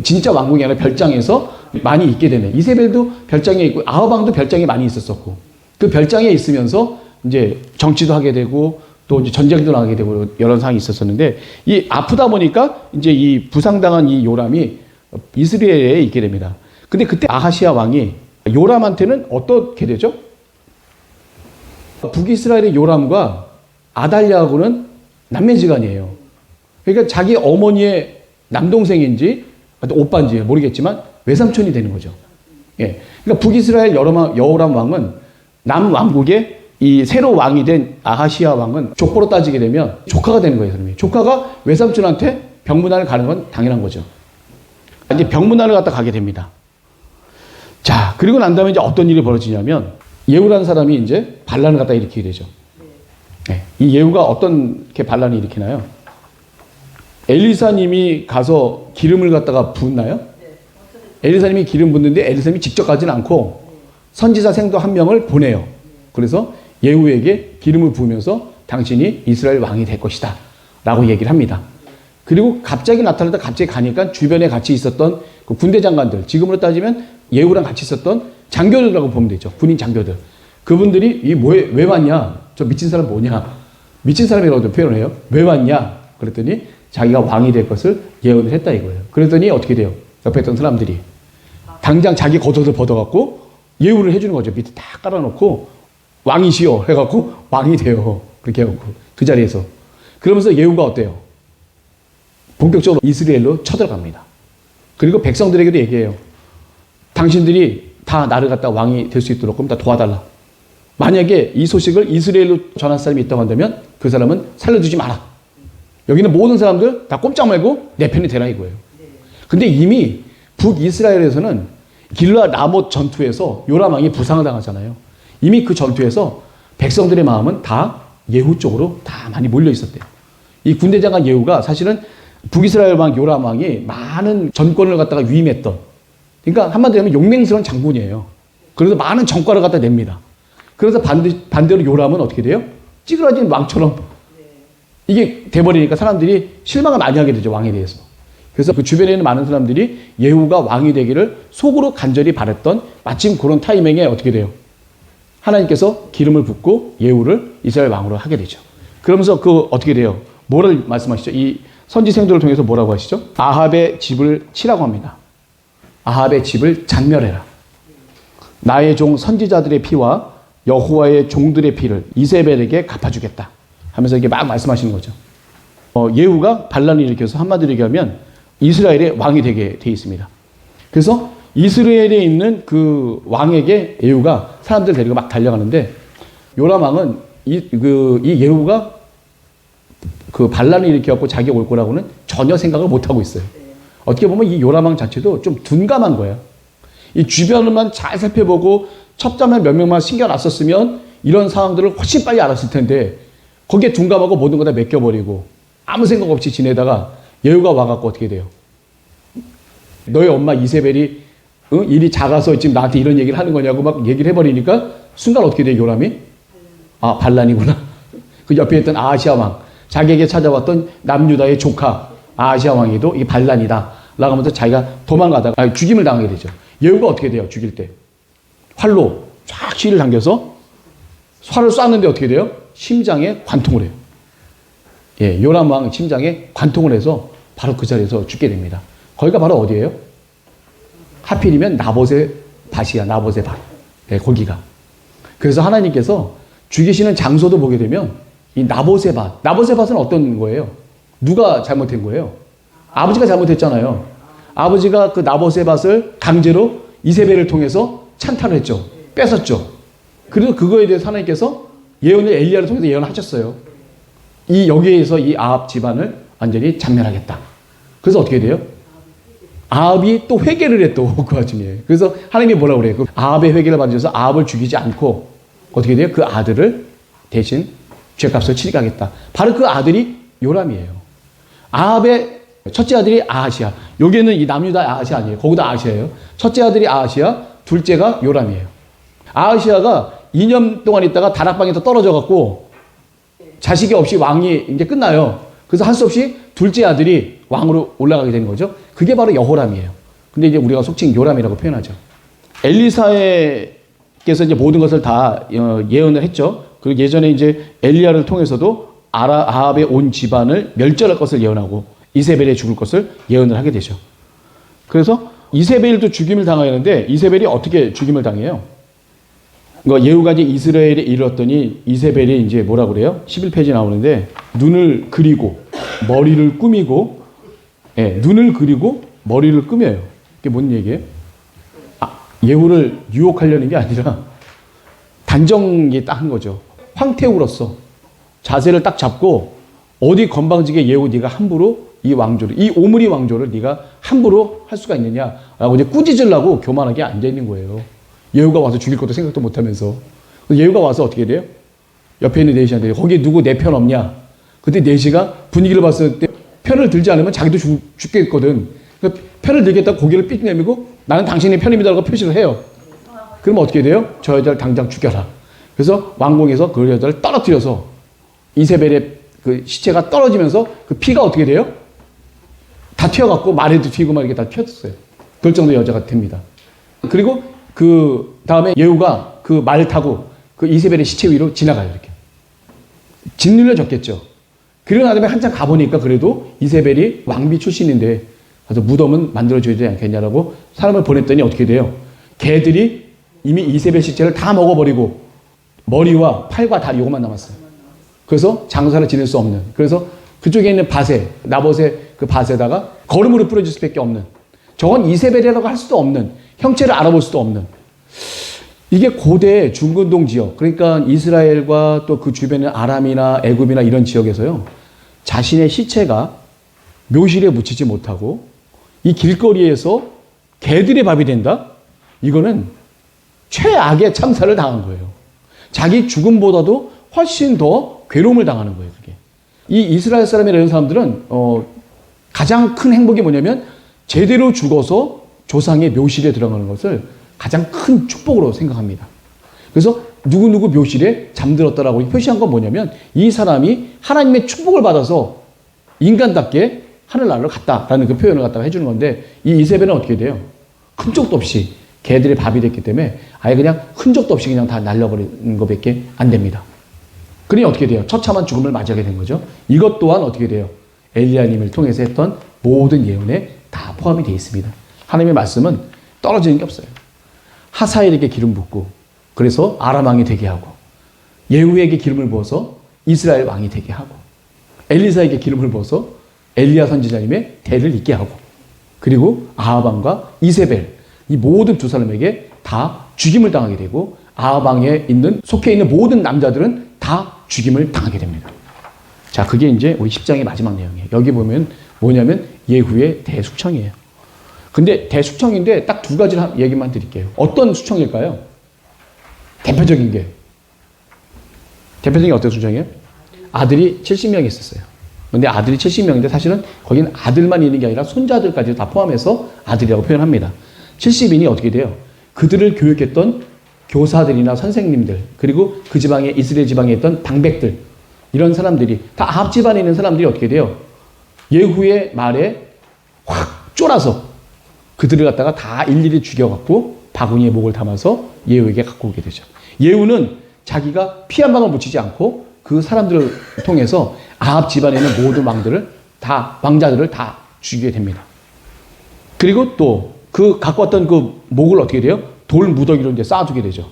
진짜 왕궁이 아니라 별장에서 많이 있게 되는. 이세벨도 별장에 있고 아하방도 별장에 많이 있었었고. 그 별장에 있으면서 이제 정치도 하게 되고 또 이제 전쟁도 나게 되고 여러 상황이 있었었는데 이 아프다 보니까 이제 이 부상당한 이 요람이 이스라엘에 있게 됩니다. 근데 그때 아하시아 왕이 요람한테는 어떻게 되죠? 북이스라엘의 요람과 아달랴하고는 남매지간이에요. 그러니까 자기 어머니의 남동생인지 오빠인지 모르겠지만 외삼촌이 되는 거죠. 예. 그러니까 북이스라엘 여호람 왕은 남왕국의 이 새로 왕이 된 아하시아 왕은 족보로 따지게 되면 조카가 되는 거예요, 사람이. 조카가 외삼촌한테 병문안을 가는 건 당연한 거죠. 이제 병문안을 갖다 가게 됩니다. 자, 그리고 난 다음에 이제 어떤 일이 벌어지냐면 예후라는 사람이 이제 반란을 갖다 일으키게 되죠. 네. 이 예후가 어떤 게 반란을 일으키나요? 엘리사님이 가서 기름을 갖다가 붓나요? 엘리사님이 기름 붓는데 엘리사님이 직접 가지는 않고 선지자 생도 한 명을 보내요. 그래서 예후에게 기름을 부으면서 당신이 이스라엘 왕이 될 것이다 라고 얘기를 합니다. 그리고 갑자기 나타나다 갑자기 가니까 주변에 같이 있었던 그 군대 장관들, 지금으로 따지면 예후랑 같이 있었던 장교들이라고 보면 되죠. 군인 장교들. 그분들이 왜 왔냐? 저 미친 사람 뭐냐? 미친 사람이라고 표현해요. 왜 왔냐? 그랬더니 자기가 왕이 될 것을 예언을 했다 이거예요. 그랬더니 어떻게 돼요? 옆에 있던 사람들이 당장 자기 겉옷을 벗어갖고 예우를 해주는 거죠. 밑에 다 깔아놓고 왕이시여 해갖고 왕이 돼요. 그렇게 하고 그 자리에서. 그러면서 예후가 어때요? 본격적으로 이스라엘로 쳐들어갑니다. 그리고 백성들에게도 얘기해요. 당신들이 다 나를 갖다 왕이 될 수 있도록 그럼 다 도와달라. 만약에 이 소식을 이스라엘로 전할 사람이 있다고 한다면 그 사람은 살려두지 마라. 여기는 모든 사람들 다 꼼짝 말고 내 편이 되라 이거예요. 근데 이미 북이스라엘에서는 길라 라못 전투에서 요람 왕이 부상을 당하잖아요. 이미 그 전투에서 백성들의 마음은 다 예후 쪽으로 다 많이 몰려 있었대요. 이 군대 장관 예후가 사실은 북이스라엘 왕 요람 왕이 많은 전권을 갖다가 위임했던, 그러니까 한마디로 하면 용맹스러운 장군이에요. 그래서 많은 전과를 갖다 냅니다. 그래서 반대로 요람은 어떻게 돼요? 찌그러진 왕처럼 이게 돼버리니까 사람들이 실망을 많이 하게 되죠, 왕에 대해서. 그래서 그 주변에 있는 많은 사람들이 예후가 왕이 되기를 속으로 간절히 바랬던 마침 그런 타이밍에 어떻게 돼요? 하나님께서 기름을 붓고 예후를 이스라엘 왕으로 하게 되죠. 그러면서 어떻게 돼요? 뭐를 말씀하시죠? 이 선지생들을 통해서 뭐라고 하시죠? 아합의 집을 치라고 합니다. 아합의 집을 잔멸해라. 나의 종 선지자들의 피와 여호와의 종들의 피를 이세벨에게 갚아주겠다 하면서 이게 막 말씀하시는 거죠. 예후가 반란을 일으켜서 한마디로 얘기하면 이스라엘의 왕이 되게 돼 있습니다. 그래서 이스라엘에 있는 그 왕에게 예후가 사람들 데리고 막 달려가는데 요람 왕은 이 예후가 그 반란을 일으켜갖고 자기가 올 거라고는 전혀 생각을 못 하고 있어요. 어떻게 보면 이 요람 왕 자체도 좀 둔감한 거예요. 이 주변을만 잘 살펴보고 첩자만 몇 명만 신경 안 썼으면 이런 상황들을 훨씬 빨리 알았을 텐데 거기에 둔감하고 모든 거 다 맡겨버리고 아무 생각 없이 지내다가 예후가 와갖고 어떻게 돼요? 너의 엄마 이세벨이 일이 작아서 지금 나한테 이런 얘기를 하는 거냐고 막 얘기를 해버리니까 순간 어떻게 돼요, 요람이? 아, 반란이구나. 그 옆에 있던 아하시아 왕, 자기에게 찾아왔던 남유다의 조카 아하시아 왕이도 이게 반란이다 라고 하면서 자기가 도망가다가 죽임을 당하게 되죠. 예후가 어떻게 돼요, 죽일 때? 활로 쫙 쥐를 당겨서 활을 쐈는데 어떻게 돼요? 심장에 관통을 해요. 예, 요람 왕 심장에 관통을 해서 바로 그 자리에서 죽게 됩니다. 거기가 바로 어디예요? 하필이면 나봇의 밭이야, 나봇의 밭. 예, 거기가. 그래서 하나님께서 죽이시는 장소도 보게 되면 이 나봇의 밭. 나봇의 밭은 어떤 거예요? 누가 잘못한 거예요? 아버지가 잘못했잖아요. 아버지가 그 나봇의 밭을 강제로 이세벨을 통해서 찬탈을 했죠. 뺏었죠. 그래서 그거에 대해서 하나님께서 예언을 엘리야를 통해서 예언하셨어요. 여기에서 이 아합 집안을 완전히 잔멸하겠다. 그래서 어떻게 돼요? 아합이 또 회개를 해 또 그 와중에. 그래서 하나님이 뭐라고 그래요? 그 아합의 회개를 받으셔서 아합을 죽이지 않고 어떻게 돼요? 그 아들을 대신 죄값을 치르겠다. 바로 그 아들이 요람이에요. 아합의 첫째 아들이 아하시아. 여기에는 이 남유다 아하시아 아니에요. 거기도 아하시아예요. 첫째 아들이 아하시아, 둘째가 요람이에요. 아하시아가 2년 동안 있다가 다락방에서 떨어져 갖고 자식이 없이 왕이 이제 끝나요. 그래서 할 수 없이 둘째 아들이 왕으로 올라가게 되는 거죠. 그게 바로 여호람이에요. 근데 이제 우리가 속칭 요람이라고 표현하죠. 엘리사께서 이제 모든 것을 다 예언을 했죠. 그리고 예전에 이제 엘리야를 통해서도 아합의 온 집안을 멸절할 것을 예언하고 이세벨이 죽을 것을 예언을 하게 되죠. 그래서 이세벨도 죽임을 당하였는데 이세벨이 어떻게 죽임을 당해요? 그러니까 예후가 이제 이스라엘에 이르렀더니 이세벨이 이제 뭐라 그래요? 11페이지 나오는데 눈을 그리고 머리를 꾸미고, 예, 눈을 그리고 머리를 꾸며요. 이게 뭔 얘기예요? 예후를 유혹하려는 게 아니라 단정이 딱 한 거죠. 황태우로서 자세를 딱 잡고 어디 건방지게 예후 네가 함부로 이 왕조를, 이 오므리 왕조를 네가 함부로 할 수가 있느냐라고 이제 꾸짖으려고 교만하게 앉아 있는 거예요. 예후가 와서 죽일 것도 생각도 못 하면서. 예후가 와서 어떻게 돼요? 옆에 있는 내시한테 거기 누구 내 편 없냐? 근데 내시가 분위기를 봤을 때 편을 들지 않으면 자기도 죽겠거든. 그러니까 편을 들겠다고 고개를 삐 내밀고 나는 당신의 편입니다라고 표시를 해요. 그러면 어떻게 돼요? 저 여자를 당장 죽여라. 그래서 왕궁에서 그 여자를 떨어뜨려서 이세벨의 그 시체가 떨어지면서 그 피가 어떻게 돼요? 다 튀어갖고 말에도 튀고 막 이렇게 다 튀었어요. 그럴 정도 여자가 됩니다. 그리고 그 다음에 예후가 그 말 타고 그 이세벨의 시체 위로 지나가요. 이렇게. 짓눌려졌겠죠. 그리고 나다음에 한참 가보니까 그래도 이세벨이 왕비 출신인데 가서 무덤은 만들어줘야 되지 않겠냐라고 사람을 보냈더니 어떻게 돼요? 개들이 이미 이세벨 시체를 다 먹어버리고 머리와 팔과 다리 이것만 남았어요. 그래서 장사를 지낼 수 없는. 그래서 그쪽에 있는 밭에, 나봇의 그 밭에다가 거름으로 뿌려줄 수밖에 없는. 저건 이세벨이라고 할 수도 없는. 형체를 알아볼 수도 없는. 이게 고대 중근동 지역, 그러니까 이스라엘과 또 그 주변의 아람이나 애굽이나 이런 지역에서요. 자신의 시체가 묘실에 묻히지 못하고 이 길거리에서 개들의 밥이 된다? 이거는 최악의 참사를 당한 거예요. 자기 죽음보다도 훨씬 더 괴로움을 당하는 거예요. 그게. 이 이스라엘 사람이나 이런 사람들은 가장 큰 행복이 뭐냐면 제대로 죽어서 조상의 묘실에 들어가는 것을 가장 큰 축복으로 생각합니다. 그래서 누구누구 묘실에 잠들었다라고 표시한 건 뭐냐면 이 사람이 하나님의 축복을 받아서 인간답게 하늘나라로 갔다라는 그 표현을 갖다가 해주는 건데 이 이세벨은 어떻게 돼요? 흔적도 없이 개들의 밥이 됐기 때문에 아예 그냥 흔적도 없이 그냥 다 날려버리는 것밖에 안 됩니다. 그러니 어떻게 돼요? 처참한 죽음을 맞이하게 된 거죠. 이것 또한 어떻게 돼요? 엘리야님을 통해서 했던 모든 예언에 다 포함이 되어 있습니다. 하나님의 말씀은 떨어지는 게 없어요. 하사엘에게 기름 붓고 그래서 아람 왕이 되게 하고 예후에게 기름을 부어서 이스라엘 왕이 되게 하고 엘리사에게 기름을 부어서 엘리야 선지자님의 대를 잇게 하고 그리고 아합 왕과 이세벨 이 모든 두 사람에게 다 죽임을 당하게 되고 아합 왕에 있는 속해 있는 모든 남자들은 다 죽임을 당하게 됩니다. 자, 그게 이제 우리 10장의 마지막 내용이에요. 여기 보면 뭐냐면 예후의 대숙청이에요. 근데 대숙청인데 딱 두 가지 얘기만 드릴게요. 어떤 수청일까요? 대표적인 게 어떤 수청이에요? 아들이 70명 있었어요. 근데 아들이 70명인데 사실은 거기는 아들만 있는 게 아니라 손자들까지 다 포함해서 아들이라고 표현합니다. 70인이 어떻게 돼요? 그들을 교육했던 교사들이나 선생님들 그리고 그 지방에 이스라엘 지방에 있던 방백들 이런 사람들이 다 아합 집안에 있는 사람들이 어떻게 돼요? 예후의 말에 확 쫄아서 그들을 갖다가 다 일일이 죽여갖고 바구니에 목을 담아서 예후에게 갖고 오게 되죠. 예후는 자기가 피 한 방울 묻히지 않고 그 사람들을 통해서 아합 집안에 있는 모든 왕자들을 다 죽이게 됩니다. 그리고 또 그 갖고 왔던 그 목을 어떻게 돼요? 돌 무더기로 이제 쌓아두게 되죠.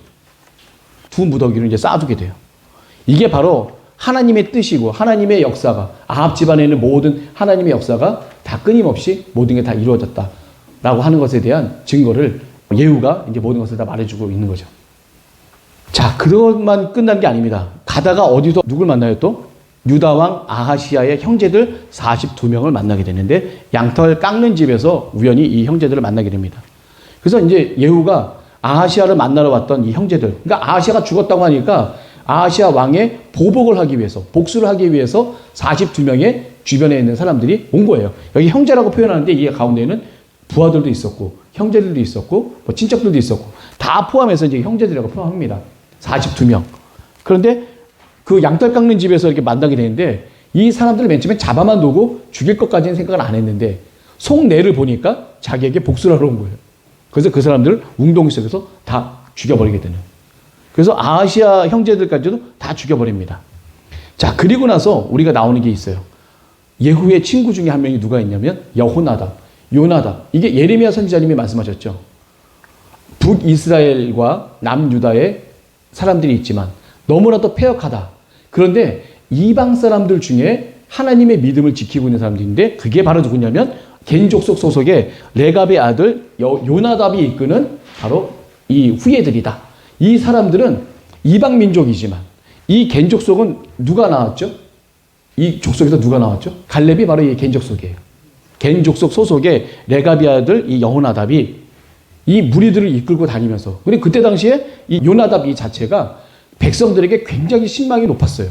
두 무더기로 이제 쌓아두게 돼요. 이게 바로 하나님의 뜻이고 하나님의 역사가 아합 집안에 있는 모든 하나님의 역사가 다 끊임없이 모든 게 다 이루어졌다라고 하는 것에 대한 증거를 예후가 이제 모든 것을 다 말해주고 있는 거죠. 자, 그것만 끝난 게 아닙니다. 가다가 어디서 누굴 만나요 또? 유다왕 아하시아의 형제들 42명을 만나게 되는데 양털 깎는 집에서 우연히 이 형제들을 만나게 됩니다. 그래서 이제 예후가 아하시아를 만나러 왔던 이 형제들, 그러니까 아하시아가 죽었다고 하니까 아하시아 왕의 보복을 하기 위해서, 복수를 하기 위해서 42명의 주변에 있는 사람들이 온 거예요. 여기 형제라고 표현하는데 이 가운데는 부하들도 있었고, 형제들도 있었고, 뭐 친척들도 있었고, 다 포함해서 이제 형제들이라고 표현합니다. 42명. 그런데 그 양털 깎는 집에서 이렇게 만나게 되는데 이 사람들을 맨 처음에 잡아만 두고 죽일 것까지는 생각을 안 했는데 속내를 보니까 자기에게 복수를 하러 온 거예요. 그래서 그 사람들을 웅덩이 속에서 다 죽여버리게 되는. 그래서 아하시아 형제들까지도 다 죽여버립니다. 자, 그리고 나서 우리가 나오는 게 있어요. 예후의 친구 중에 한 명이 누가 있냐면 여호나답, 요나답. 이게 예레미야 선지자님이 말씀하셨죠. 북이스라엘과 남유다의 사람들이 있지만 너무나도 패역하다. 그런데 이방 사람들 중에 하나님의 믿음을 지키고 있는 사람들인데 그게 바로 누구냐면 겐 족속 소속의 레갑의 아들 요나답이 이끄는 바로 이 후예들이다. 이 사람들은 이방 민족이지만 이 겐 족속은 누가 나왔죠? 이 족속에서 누가 나왔죠? 갈렙이 바로 이 겐 족속이에요. 겐 족속 소속의 레갑의 아들 이 여호나답이 이 무리들을 이끌고 다니면서, 그리고 그때 당시에 이 요나답 이 자체가 백성들에게 굉장히 신망이 높았어요.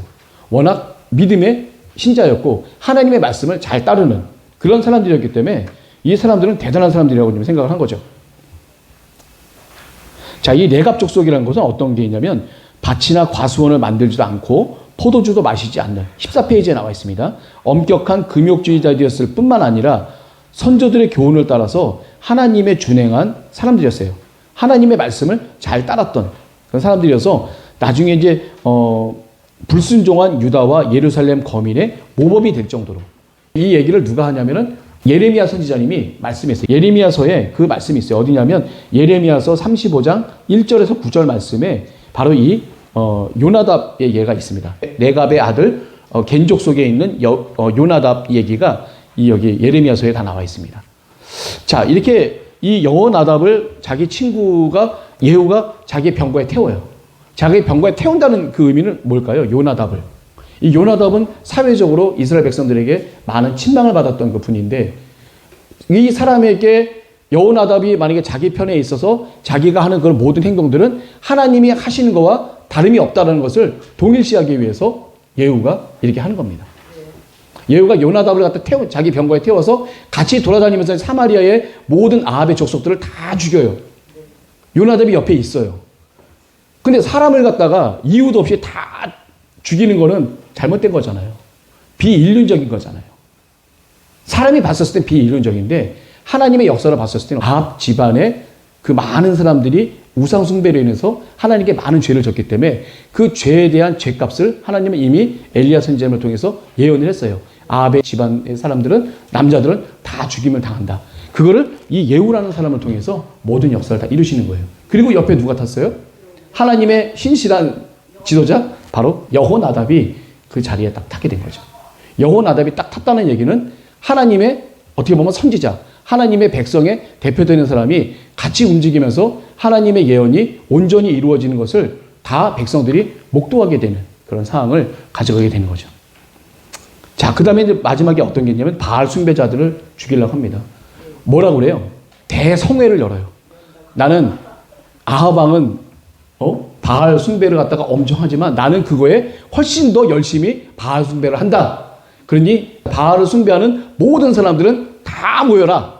워낙 믿음의 신자였고 하나님의 말씀을 잘 따르는 그런 사람들이었기 때문에 이 사람들은 대단한 사람들이라고 좀 생각을 한 거죠. 자, 이 레갑 족속이라는 것은 어떤 게 있냐면 밭이나 과수원을 만들지도 않고 포도주도 마시지 않는 14페이지에 나와 있습니다. 엄격한 금욕주의자들이었을 뿐만 아니라 선조들의 교훈을 따라서 하나님의 준행한 사람들이었어요. 하나님의 말씀을 잘 따랐던 그런 사람들이어서 나중에 이제 불순종한 유다와 예루살렘 거민의 모범이 될 정도로, 이 얘기를 누가 하냐면은 예레미야 선지자님이 말씀했어요. 예레미야서에 그 말씀이 있어요. 어디냐면 예레미야서 35장 1절에서 9절 말씀에 바로 이 요나답의 예가 있습니다. 레갑의 아들 겐족 속에 있는 요나답 얘기가 여기 예레미야서에 다 나와 있습니다. 자, 이렇게 이 여호나답을 자기 친구가 예후가 자기 병거에 태워요. 자기 병거에 태운다는 그 의미는 뭘까요? 요나답을. 이 요나답은 사회적으로 이스라엘 백성들에게 많은 친망을 받았던 그 분인데, 이 사람에게 여호나답이 만약에 자기 편에 있어서 자기가 하는 그런 모든 행동들은 하나님이 하시는 것과 다름이 없다는 것을 동일시하기 위해서 예후가 이렇게 하는 겁니다. 예후가 요나답을 갖다 자기 병거에 태워서 같이 돌아다니면서 사마리아의 모든 아합의 족속들을 다 죽여요. 요나답이 옆에 있어요. 근데 사람을 갖다가 이유도 없이 다 죽이는 거는 잘못된 거잖아요. 비인륜적인 거잖아요. 사람이 봤었을 땐 비인륜적인데 하나님의 역사를 봤었을 때는 아합 집안의 그 많은 사람들이 우상 숭배로 인해서 하나님께 많은 죄를 졌기 때문에 그 죄에 대한 죄값을 하나님은 이미 엘리야 선지자를 통해서 예언을 했어요. 아합의 집안의 사람들은, 남자들은 다 죽임을 당한다. 그거를 이 예후라는 사람을 통해서 모든 역사를 다 이루시는 거예요. 그리고 옆에 누가 탔어요? 하나님의 신실한 지도자 바로 여호나답이 그 자리에 딱 탔게 된 거죠. 여호나답이 딱 탔다는 얘기는 하나님의 어떻게 보면 선지자, 하나님의 백성의 대표되는 사람이 같이 움직이면서 하나님의 예언이 온전히 이루어지는 것을 다 백성들이 목도하게 되는 그런 상황을 가져가게 되는 거죠. 자, 그 다음에 마지막에 어떤 게 있냐면 바알 숭배자들을 죽이려고 합니다. 뭐라고 그래요? 대성회를 열어요. 나는 아합 왕은 바알 숭배를 갖다가 엄청 하지만 나는 그거에 훨씬 더 열심히 바알 숭배를 한다. 그러니 바알을 숭배하는 모든 사람들은 다 모여라.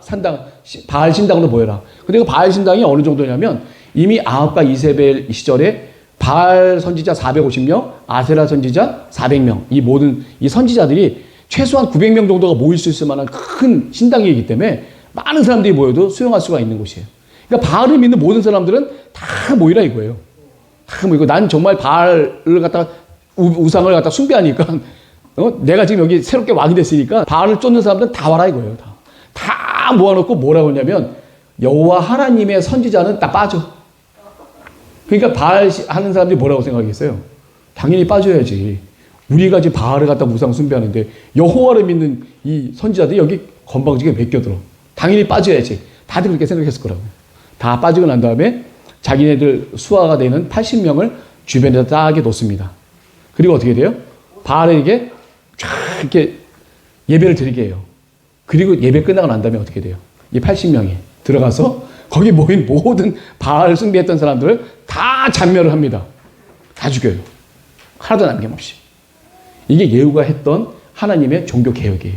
바알 신당으로 모여라. 근데 그 바알 신당이 어느 정도냐면 이미 아합과 이세벨 시절에 바알 선지자 450명, 아세라 선지자 400명, 이 모든 이 선지자들이 최소한 900명 정도가 모일 수 있을 만한 큰 신당이기 때문에 많은 사람들이 모여도 수용할 수가 있는 곳이에요. 그러니까 바알을 믿는 모든 사람들은 다 모이라 이거예요. 다 모이고, 난 정말 바알을 갖다가 우상을 갖다 숭배하니까 내가 지금 여기 새롭게 왕이 됐으니까 바알을 쫓는 사람들은 다 와라 이거예요. 다 모아놓고 뭐라고 하냐면 여호와 하나님의 선지자는 다 빠져. 그러니까 바알 하는 사람들이 뭐라고 생각하겠어요? 당연히 빠져야지. 우리가 지금 바알을 갖다 우상 숭배하는데 여호와를 믿는 이 선지자들이 여기 건방지게 맡겨들어. 당연히 빠져야지. 다들 그렇게 생각했을 거라고요. 다 빠지고 난 다음에 자기네들 수하가 되는 80명을 주변에다 딱 놓습니다. 그리고 어떻게 돼요? 바알에게 쫙 이렇게 예배를 드리게 해요. 그리고 예배 끝나고 난 다음에 어떻게 돼요? 이 80명이 들어가서 거기 모인 모든 바알 숭배했던 사람들을 다 잔멸을 합니다. 다 죽여요. 하나도 남김없이. 이게 예후가 했던 하나님의 종교 개혁이에요.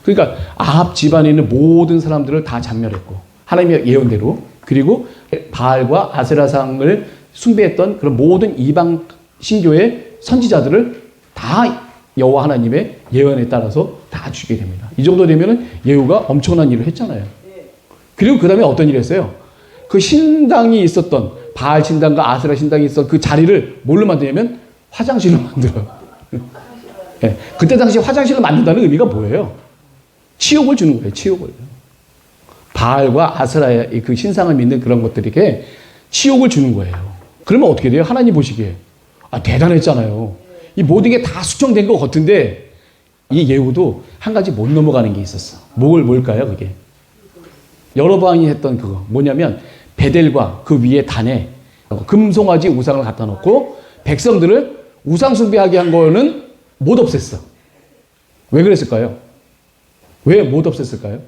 그러니까 아합 집안에 있는 모든 사람들을 다 잔멸했고 하나님의 예언대로, 그리고 바알과 아세라상을 숭배했던 그런 모든 이방 신교의 선지자들을 다 여호와 하나님의 예언에 따라서 다 죽게 됩니다. 이 정도 되면은 예후가 엄청난 일을 했잖아요. 그리고 그 다음에 어떤 일을 했어요? 그 신당이 있었던 바알 신당과 아세라 신당이 있었던 그 자리를 뭘로 만드냐면 화장실로 만들어요. 네. 그때 당시 화장실을 만든다는 의미가 뭐예요? 치욕을 주는 거예요. 치욕을. 바알과 아세라의 그 신상을 믿는 그런 것들에게 치욕을 주는 거예요. 그러면 어떻게 돼요? 하나님 보시기에 대단했잖아요. 이 모든 게 다 수정된 것 같은데 이 예후도 한 가지 못 넘어가는 게 있었어. 뭘까요? 그게 여로보암이 했던 그거 뭐냐면 베델과 그 위에 단에 금송아지 우상을 갖다 놓고 백성들을 우상숭배하게 한 거는 못 없앴어. 왜 그랬을까요? 왜 못 없앴을까요?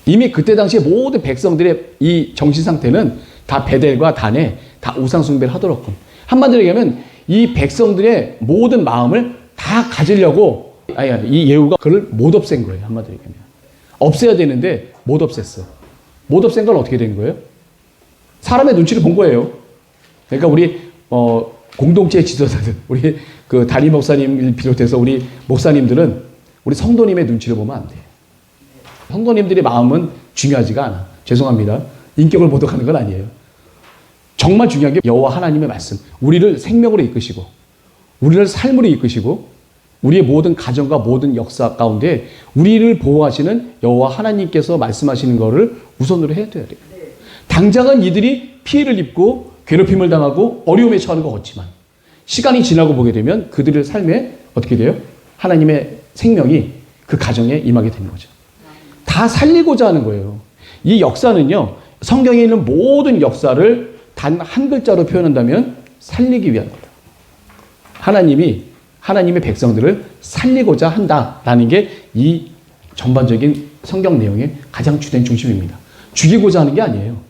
이미 그때 당시에 모든 백성들의 이 정신 상태는 다 베델과 단에 다 우상숭배를 하더라고. 한마디로 얘기하면 이 백성들의 모든 마음을 다 가지려고 이 예후가 그걸 못 없앤 거예요. 한마디로 얘기하면. 없애야 되는데 못 없앴어. 못 없앤 건 어떻게 된 거예요? 사람의 눈치를 본 거예요. 그러니까 우리 공동체 지도자들, 우리 그 담임 목사님을 비롯해서 우리 목사님들은 우리 성도님의 눈치를 보면 안 돼요. 성도님들의 마음은 중요하지가 않아. 죄송합니다. 인격을 모독하는 건 아니에요. 정말 중요한 게 여호와 하나님의 말씀. 우리를 생명으로 이끄시고 우리를 삶으로 이끄시고 우리의 모든 가정과 모든 역사 가운데 우리를 보호하시는 여호와 하나님께서 말씀하시는 거를 우선으로 해야 돼요. 당장은 이들이 피해를 입고 괴롭힘을 당하고 어려움에 처하는 것 같지만 시간이 지나고 보게 되면 그들의 삶에 어떻게 돼요? 하나님의 생명이 그 가정에 임하게 되는 거죠. 다 살리고자 하는 거예요. 이 역사는요, 성경에 있는 모든 역사를 단 한 글자로 표현한다면 살리기 위한 거다. 하나님이 하나님의 백성들을 살리고자 한다라는 게 이 전반적인 성경 내용의 가장 주된 중심입니다. 죽이고자 하는 게 아니에요.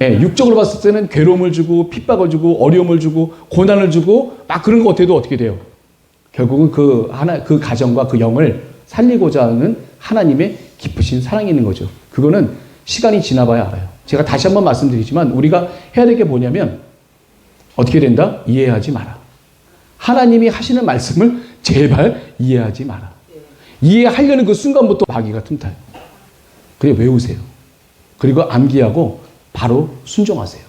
예, 육적으로 봤을 때는 괴로움을 주고 핍박을 주고 어려움을 주고 고난을 주고 막 그런 것 같아도 어떻게 돼요? 결국은 그 가정과 그 영을 살리고자 하는 하나님의 깊으신 사랑이 있는 거죠. 그거는 시간이 지나봐야 알아요. 제가 다시 한번 말씀드리지만 우리가 해야 될 게 뭐냐면 어떻게 된다? 이해하지 마라. 하나님이 하시는 말씀을 제발 이해하지 마라. 이해하려는 그 순간부터 마귀가 틈타요. 그래 외우세요. 그리고 암기하고 바로 순종하세요.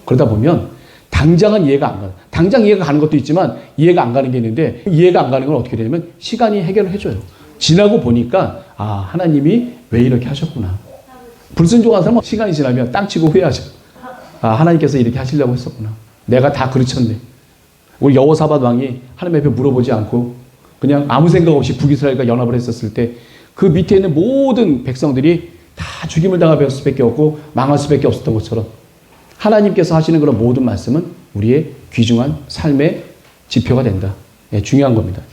그러다 보면 당장은 이해가 안 가요. 당장 이해가 가는 것도 있지만 이해가 안 가는 게 있는데 이해가 안 가는 건 어떻게 되냐면 시간이 해결을 해줘요. 지나고 보니까 하나님이 왜 이렇게 하셨구나. 불순종한 사람은 시간이 지나면 땅치고 후회하죠. 하나님께서 이렇게 하시려고 했었구나. 내가 다 그르쳤네. 우리 여호사밧 왕이 하나님 앞에 물어보지 않고 그냥 아무 생각 없이 북이스라엘과 연합을 했었을 때 그 밑에 있는 모든 백성들이 다 죽임을 당할 수밖에 없고 망할 수밖에 없었던 것처럼 하나님께서 하시는 그런 모든 말씀은 우리의 귀중한 삶의 지표가 된다. 중요한 겁니다.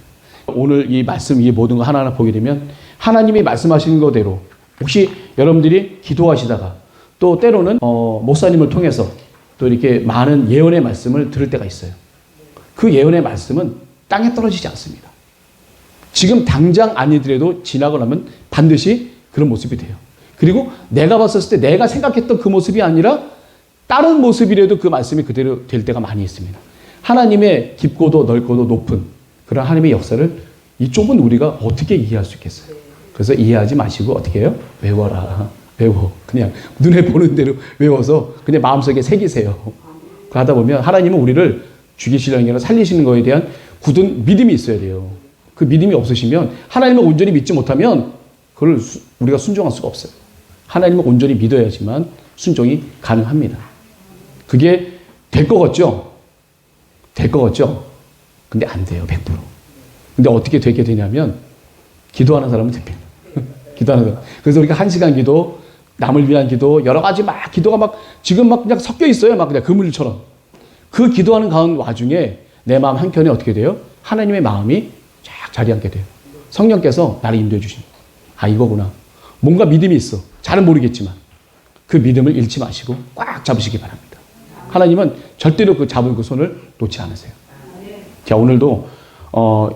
오늘 이 말씀, 이 모든 거 하나하나 보게 되면 하나님이 말씀하시는 거대로 혹시 여러분들이 기도하시다가 또 때로는 목사님을 통해서 또 이렇게 많은 예언의 말씀을 들을 때가 있어요. 그 예언의 말씀은 땅에 떨어지지 않습니다. 지금 당장 아니더라도 지나고 나면 반드시 그런 모습이 돼요. 그리고 내가 봤었을 때 내가 생각했던 그 모습이 아니라 다른 모습이라도 그 말씀이 그대로 될 때가 많이 있습니다. 하나님의 깊고도 넓고도 높은 그런 하나님의 역사를 이 좁은 우리가 어떻게 이해할 수 있겠어요? 그래서 이해하지 마시고 어떻게 해요? 외워라. 외워. 그냥 눈에 보는 대로 외워서 그냥 마음속에 새기세요. 그러다 보면 하나님은 우리를 죽이시려는 게 아니라 살리시는 거에 대한 굳은 믿음이 있어야 돼요. 그 믿음이 없으시면 하나님을 온전히 믿지 못하면 그걸 우리가 순종할 수가 없어요. 하나님을 온전히 믿어야지만 순종이 가능합니다. 그게 될 것 같죠? 될 것 같죠? 근데 안 돼요. 100%. 근데 어떻게 되게 되냐면 기도하는 사람은 됩니다. 기도하는 사람. 그래서 우리가 1시간 기도, 남을 위한 기도, 여러 가지 막 기도가 막 지금 막 그냥 섞여 있어요. 막 그냥 그물처럼. 그 기도하는 가운 와중에 내 마음 한켠에 어떻게 돼요? 하나님의 마음이 쫙 자리 앉게 돼요. 성령께서 나를 인도해 주십니다. 이거구나. 뭔가 믿음이 있어. 잘은 모르겠지만 그 믿음을 잃지 마시고 꽉 잡으시기 바랍니다. 하나님은 절대로 그 잡은 그 손을 놓지 않으세요. 자, 오늘도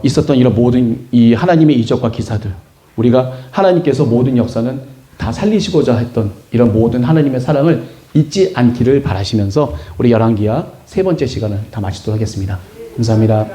있었던 이런 모든 이 하나님의 이적과 기사들, 우리가 하나님께서 모든 역사는 다 살리시고자 했던 이런 모든 하나님의 사랑을 잊지 않기를 바라시면서 우리 열왕기하 3번째 시간을 다 마치도록 하겠습니다. 감사합니다.